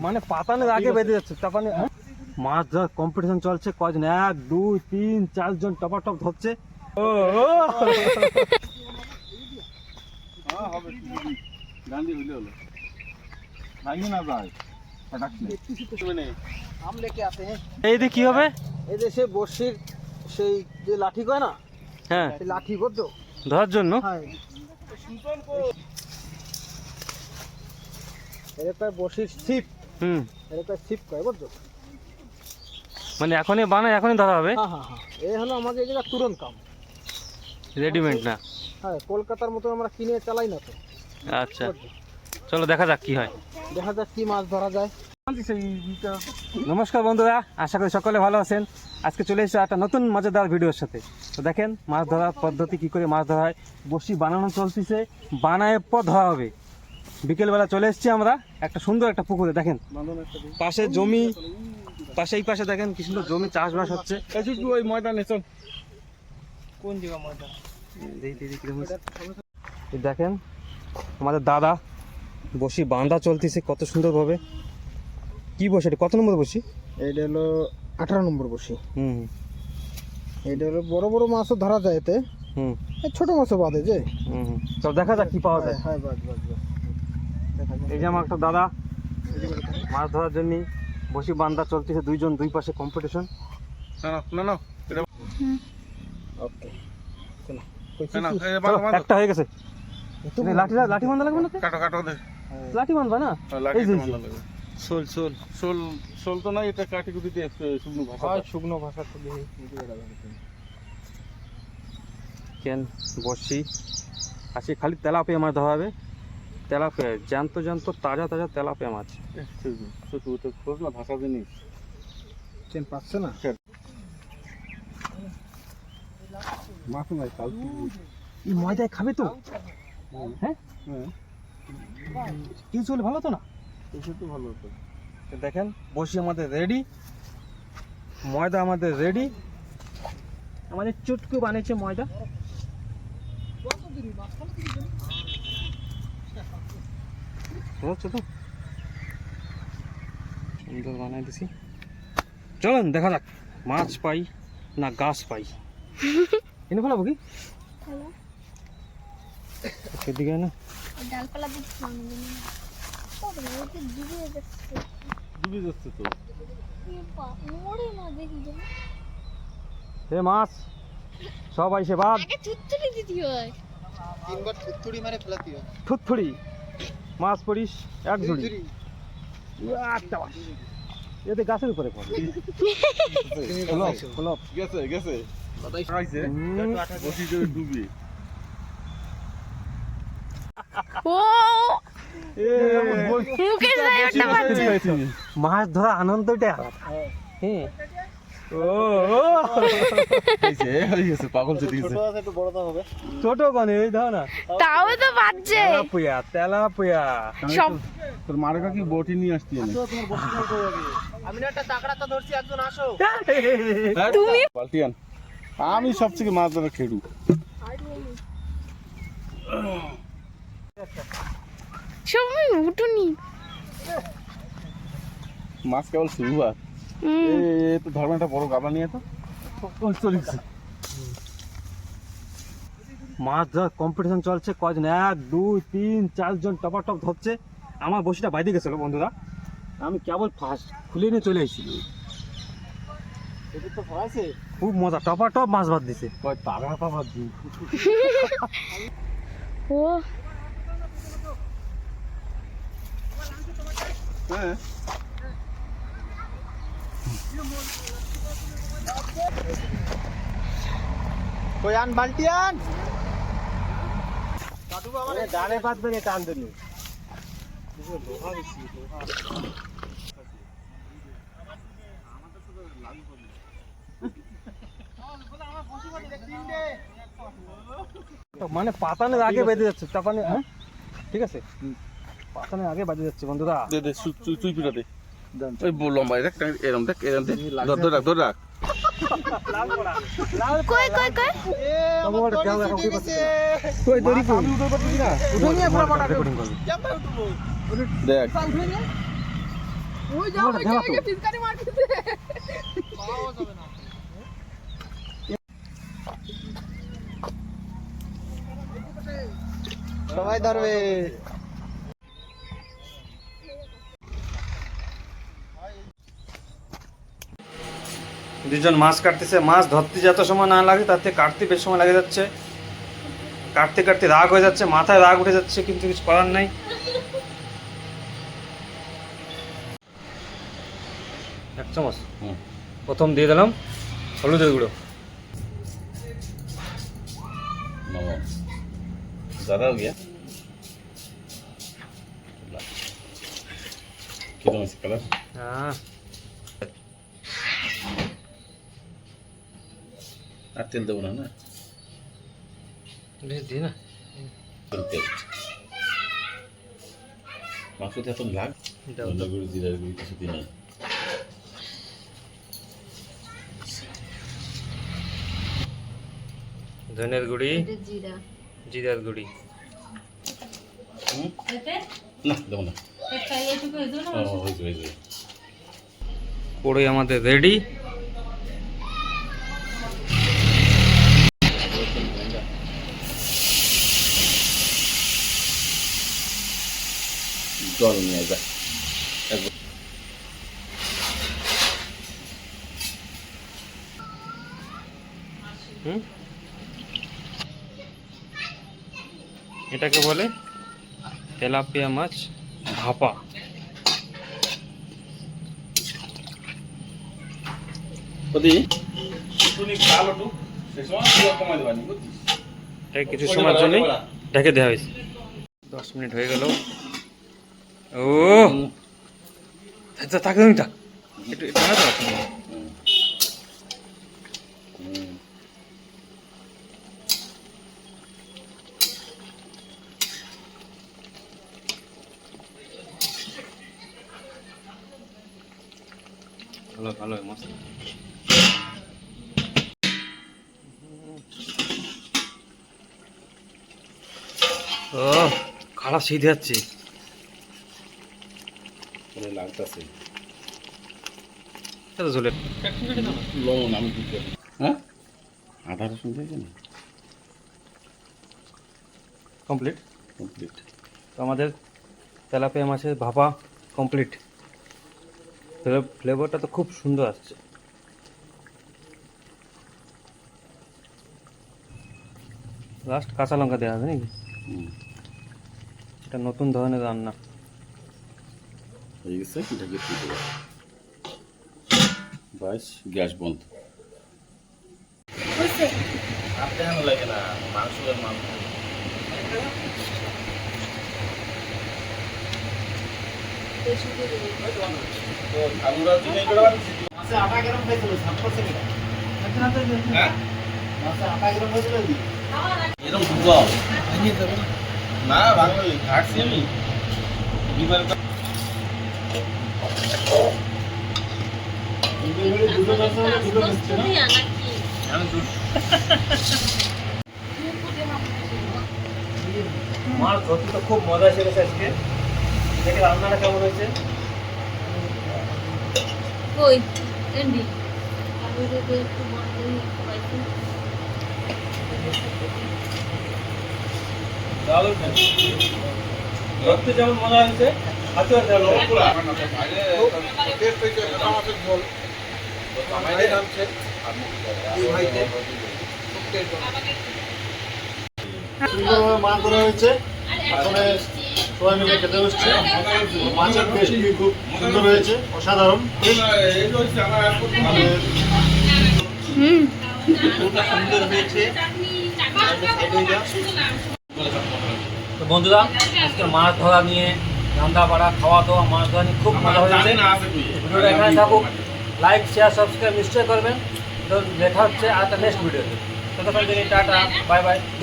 মানে পাতানোর আগে বেঁধে যাচ্ছে, তারপরে মাছ ধরার কম্পিটিশন চলছে, কয়জন 1 2 3 4 জন টপাটপ ধরছে। ও এই যে কি হবে, এই যে সে বর্ষির সেই যে লাঠি কয় না, হ্যাঁ সেই লাঠি বুঝছো ধরার জন্য। হ্যাঁ, এটা বর্ষির ছিপ, এটা ছিপ কয় বুঝছো। মানে এখনই বানায়, এখনই ধরা হবে। হ্যাঁ হ্যাঁ হ্যাঁ, এই হলো আমাদের এই জায়গা তুরন্ত কাম, রেডিমেড না। হ্যাঁ কলকাতার মতো আমরা কিনে চালাই না তো। আচ্ছা চলো দেখা যাক কি হয়, দেখা যাক কি মাছ ধরা যায়। নমস্কার বন্ধুরা, আশা করি সকলে ভালো আছেন। আজকে চলে এসেছে একটা নতুন মজাদার ভিডিওর সাথে। তো দেখেন মাছ ধরার পদ্ধতি, কি করে মাছ ধরা হয়। বড়শি বানানো চলতেছে, বানায় পর ধরা হবে। বিকেলবেলা চলে এসেছি আমরা একটা সুন্দর একটা পুকুরে। দেখেন পাশে জমি, পাশে এই পাশে দেখেন কি সুন্দর জমি, চাষবাস হচ্ছে। ওই ময়দানে চল, কোন জায়গা ময়দান? এই দেখেন আমাদের দাদা বসি বাঁধা চলতেছে কত সুন্দরভাবে। কি বসি এটা, কত নম্বর বসি? এইটা হলো 18 নম্বর বসি। হুম এইটা হলো বড় বড় মাছও ধরা যায় এতে, হুম এই ছোট মাছও বাদে যে। হুম চল দেখা যাক কি পাওয়া যায়। হ্যাঁ বাস বাস বাস, দেখা যাক। এই যে আমার একটা দাদা মাছ ধরার জন্য বসি বান্ধা চলতেছে, দুইজন দুই পাশে কম্পিটিশন। ওকে একটা হয়ে গেছে। লাঠি লাঠি বান্ধা লাগবে না তো? কাটো কাটো দে, লাঠি বান্ধবা না? লাঠি এই যে, তো ভালো লাগে। শোল শোল শোল শোল তো না, এটা কাটি কুটি দিয়ে শুকনো ভাষা। হয়, শুকনো ভাষা খুলে কেন বসি আসি, খালি তেলাপিয়া মাছ ধরা হবে। তেলাপিয়া জ্যান্ত জ্যান্ত তাজা তাজা তেলাপিয়া মাছ। তুই তো খোঁজ না ভাষা জিনিস। চেন পাচ্ছে না। মাছ নাই কাল এই ময়দায় খাবে তো? হ্যাঁ হ্যাঁ, কি চলে ভালো তো না? এসে তো ভালো হতো। তো দেখেন বসি আমাদের রেডি, ময়দা আমাদের রেডি। আমাদের চুটকু বানিয়েছে ময়দা। হচ্ছে তো সুন্দর বানাই দিছি। চলুন দেখা যাক মাছ পাই না গাছ পাই। এনে ফেলাবো কি সেদিকে না? ডালপালা দিচ্ছি ডুবে যাচ্ছে তো। মরে না দেখি যে এ মাছ সব আইসে বাদ। আগে চুত্তুরি দিতে হয়, তিনবার থুতুড়ি মারে ফেলাতে হয়। থুতথুড়ি মাছ পড়িস এক ঝুড়ি। একটা মাছ এতে গাছের উপরে পড়ে। গেছে গেছে আইছে বসি যে ডুবে। ও মুখে যায় ওটা বাচ্চা। মাছ ধরা আনন্দটা হ্যাঁ। হয়ে গেছে পাগল চলে গেছে। একটু বড় তো হবে। ছোট কানে এই দাও না, তাও তো বাজছে তেলাপিয়া তেলাপিয়া। সব। তোর মারেকা কি বটি নিয়ে আসতি না? তোমার বসে কই যাবে? আমি না একটা টাকড়া ধরছি, একজন আসো। তুমি পাল্টিয়ান, আমি সবথেকে মাছ ধরা খেড়ু। সবাই উঠুনি। মাছ কেবল শুরুয়াত। এই তো ধর্ম একটা বড় গাবলা নিয়ে তো চলে গেছে। মাছ ধরার কম্পিটিশন চলছে, কয়জন 1 2 3 4 জন টপাটপ ধরছে। আমার বসিটা বাইরে গেছিল বন্ধুরা, আমি কেবল ফার্স্ট খুলে নিয়ে চলে এসেছি। এটা তো ফরাইছে। খুব মজা, টপাটপ মাছ ভাত দিছে। কয় তাগা পাবা দি। ও হ্যাঁ কই আন বালতি আন। কাটু বাবা রে ডালে বাঁধবে রে, টান দিলে লোহা বেশি লোহা। মানে পাতানোর আগে বেঁধে যাচ্ছে, তারপরে হ্যাঁ ঠিক আছে, পাতানোর আগে বেঁধে যাচ্ছে বন্ধুরা। দে দে তুই পিটা দে। ওই লম্বা দেখ, এরম দেখ, এরম দেখ, ধর রাখ ধর রাখ। কই কই কই তোমার খেয়াল রাখো কি করছে। কই দড়ি কই? আমি উঠে পারছি না। উঠে নিয়ে পুরো মাথা রেকর্ডিং করবে। কেমন উঠবো? দেখ সবাই ধরবে। দুজন মাছ কাটতেছে, মাছ ধরতে যত সময় না লাগে তার থেকে কাটতে বেশ সময় লাগে যাচ্ছে। কাটতে কাটতে রাগ হয়ে যাচ্ছে, মাথায় রাগ উঠে যাচ্ছে, কিন্তু কিছু করার নাই। এক চামচ প্রথম দিয়ে দিলাম হলুদের গুঁড়ো। ज़्यादा हो गया कितना इसका कलर হ্যাঁ, আর তেল দেবো না না দিই না। টেস্ট মাংসতে এখন লাগ ধনে গুঁড়ি জিরার গুঁড়ি কিছু দিন নেই ধনের গুঁড়ি, জিরার গুঁড়ি। না দেবো না হয়েছে হয়েছে পুরোই আমাদের রেডি। জল নিয়ে যা এটাকে বলে তেলাপিয়া মাছ ভাপা। ওদি টুনি কালো টু সেই সময় কমাই দেবানি বুঝছিস এটা কিছু সময়ের জন্য ঢেকে দেওয়া হয়েছে। 10 মিনিট হয়ে গেল। ও আচ্ছা, তাকে এটা একটু টানা দাও। ভালো ভালো মশলা। ও খাড়া সিধে যাচ্ছে। পরে লাগতেছে এত ঝোলে লবণ আমি কি করি হ্যাঁ আদা রসুন দিয়েছি না কমপ্লিট। কমপ্লিট তো আমাদের তেলাপিয়া মাছের ভাপা কমপ্লিট। ফ্লেভারটা তো খুব সুন্দর আসছে। লাস্ট কাঁচা লঙ্কা দেওয়া আছে নাকি? এটা নতুন ধরনের রান্না। হয়ে গেছে এটাকে দিয়ে দেবো বাস গ্যাস বন্ধ আর দেখানো লাগে না মাংস আর মাংস তো ধানুরা দিনে করে মাছে আটা গরম হয়েছিল 7% হ্যাঁ মাছে আটা গরম হয়েছিল কি এরকম ঢুকাও না বাংলা ঘাটছি আমি বিবার দুটো দশ দুটো হচ্ছে না আমি দুধ মাছ ধরতে তো খুব মজা এসে গেছে আজকে। দেখে রান্নাটা কেমন হয়েছে। কই এন্ডি আমি তো একটু মাছ খাইছি। ধরতে যেমন মজা হয়েছে হাতে মাছ ধরা হয়েছে আসলে সবাই মিলে খেতে বসছে মাছের টেস্টটি খুব সুন্দর হয়েছে অসাধারণ মানে সুন্দর হয়েছে তো বন্ধুরা আজকে মাছ ধরা নিয়ে রান্না বাড়া খাওয়া দাওয়া মাছ ধরা নিয়ে খুব মজা হয়েছে। ভিডিওটা এখানে থাকুক। লাইক শেয়ার সাবস্ক্রাইব নিশ্চয়ই করবেন। তো দেখা হচ্ছে আর একটা নেক্সট ভিডিওতে। ততক্ষণ টাটা বাই বাই।